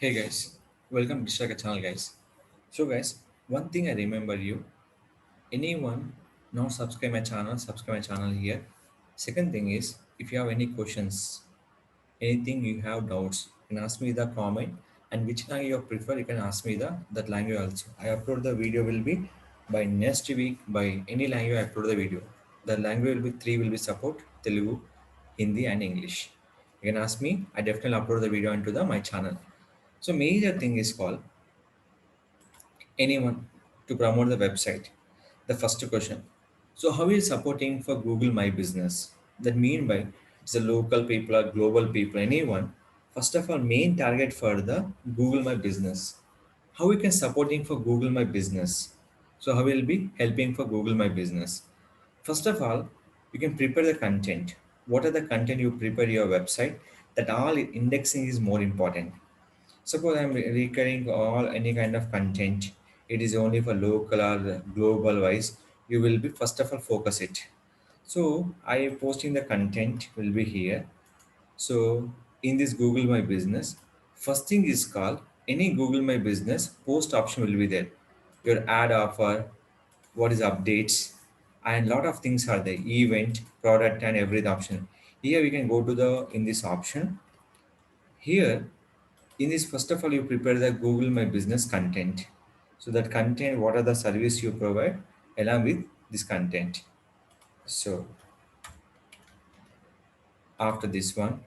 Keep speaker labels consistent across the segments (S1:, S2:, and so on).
S1: Hey guys, welcome to Shaka channel guys. So guys, one thing I remember you, anyone not subscribe my channel here. Second thing is, if you have any questions, anything you have doubts, you can ask me the comment and which language you prefer, you can ask me that language also. I upload the video will be by next week by any language I upload the video. The language will be three will be support Telugu, Hindi and English. You can ask me, I definitely upload the video into the my channel. So major thing is called anyone to promote the website. The first question. So how is supporting for Google My Business? That mean by the local people or global people, anyone. First of all, main target for the Google My Business. How we can supporting for Google My Business? So how will be helping for Google My Business? First of all, you can prepare the content. What are the content you prepare your website? That all indexing is more important. Suppose I'm recurring all any kind of content. It is only for local or global wise. You will be first of all focus it. So I posting the content will be here. So in this Google My Business, first thing is called any Google My Business post option will be there. Your ad offer, what is updates, and lot of things are there. Event, product, and every option. Here we can go to the in this option. Here in this, first of all, you prepare the Google My Business content. So that content, what are the service you provide along with this content. So after this one,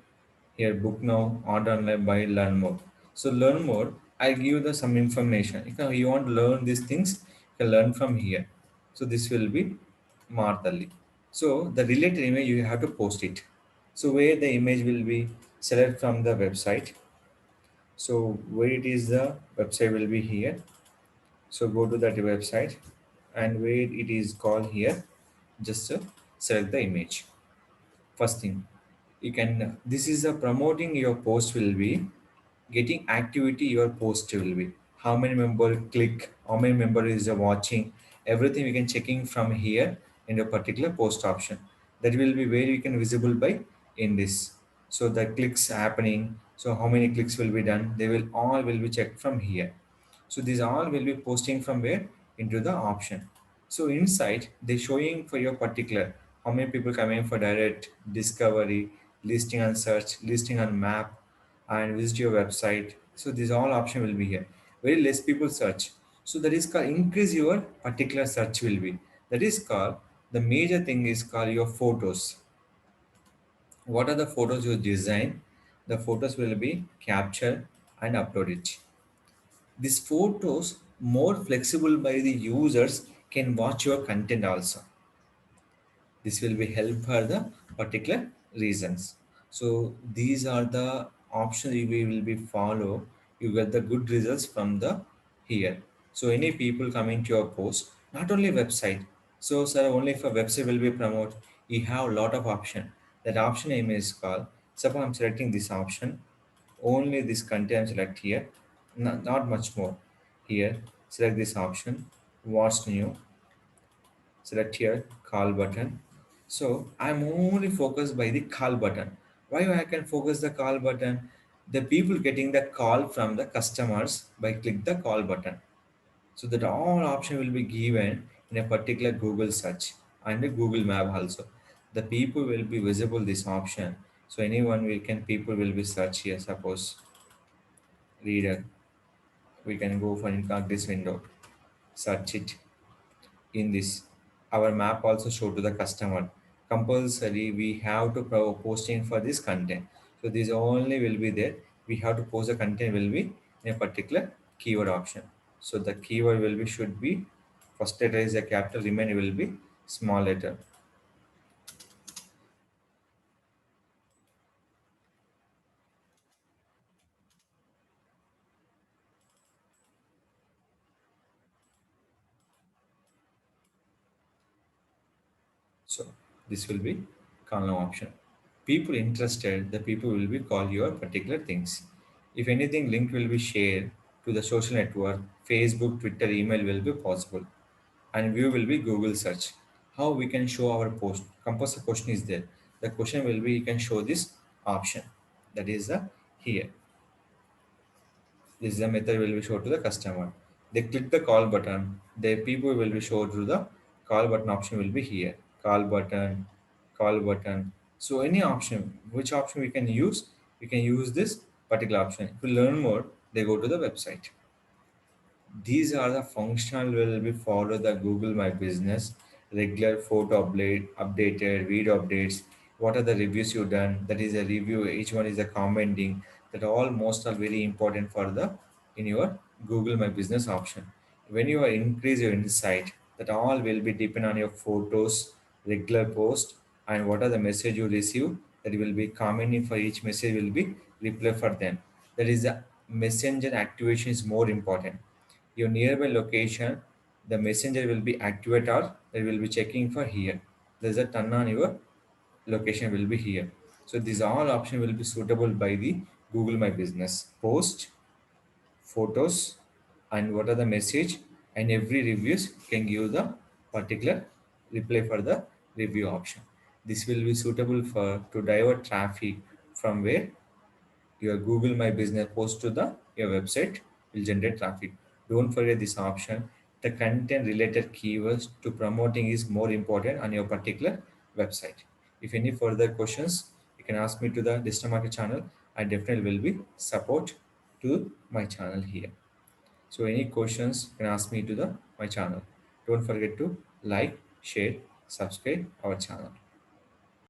S1: here book now, order online, buy, learn more. So learn more, I give you the some information. If you want to learn these things, you can learn from here. So this will be Martali. So the related image you have to post it. So where the image will be select from the website. So where it is the website will be here. So go to that website and where it is called here, just select the image. First thing you can, this is a promoting your post will be getting activity your post will be. How many member click, how many member is watching, everything we can checking from here in a particular post option. That will be where you can visible by in this. So the clicks happening, so how many clicks will be done, they will all will be checked from here. So these all will be posting from where into the option. So inside they showing for your particular how many people coming for direct discovery, listing and search, listing and map, and visit your website. So these all option will be here. Very less people search. So that is called increase your particular search will be. That is called the major thing is called your photos. What are the photos you design? The photos will be captured and upload it. These photos more flexible by the users can watch your content also. This will be help for the particular reasons. So these are the options we will be follow. You get the good results from the here. So any people coming to your post, not only website. So sir, only for website will be promote, you have a lot of option. That option name is called, suppose I'm selecting this option, only this content select here, not much more. Here select this option, what's new, select here call button. So I'm only focused by the call button. Why I can focus the call button? The people getting the call from the customers by click the call button. So that all option will be given in a particular Google search and a Google map also. The people will be visible this option. So anyone we can people will be search here. Suppose reader, we can go for in this window, search it in this. Our map also show to the customer. Compulsory we have to posting for this content. So this only will be there. We have to post the content will be in a particular keyword option. So the keyword will be should be first letter is a capital, remaining will be small letter. So this will be column option. People interested, the people will be call your particular things. If anything, link will be shared to the social network, Facebook, Twitter, email will be possible. And view will be Google search. How we can show our post? Compose a question is there. The question will be you can show this option. That is the here. This is the method will be shown to the customer. They click the call button. The people will be shown through the call button option will be here. Call button, call button. So any option, which option we can use? We can use this particular option. To learn more, they go to the website. These are the functional will be follow the Google My Business, regular photo updated, video updates. What are the reviews you done? That is a review. Each one is a commenting. That all most are very important for the in your Google My Business option. When you are increase your insight, that all will be depend on your photos, regular post, and what are the message you receive. That will be commenting for each message will be reply for them. That is the messenger activation is more important. Your nearby location, the messenger will be activate or it will be checking for here. There's a turn on your location will be here. So these all option will be suitable by the Google My Business. Post, photos, and what are the message, and every reviews can give the particular reply for the review option. This will be suitable for to divert traffic from where your Google My Business post to the your website will generate traffic. Don't forget this option. The content related keywords to promoting is more important on your particular website. If any further questions, you can ask me to the digital market channel. I definitely will be support to my channel here. So any questions you can ask me to the my channel. Don't forget to like, share, subscribe our channel.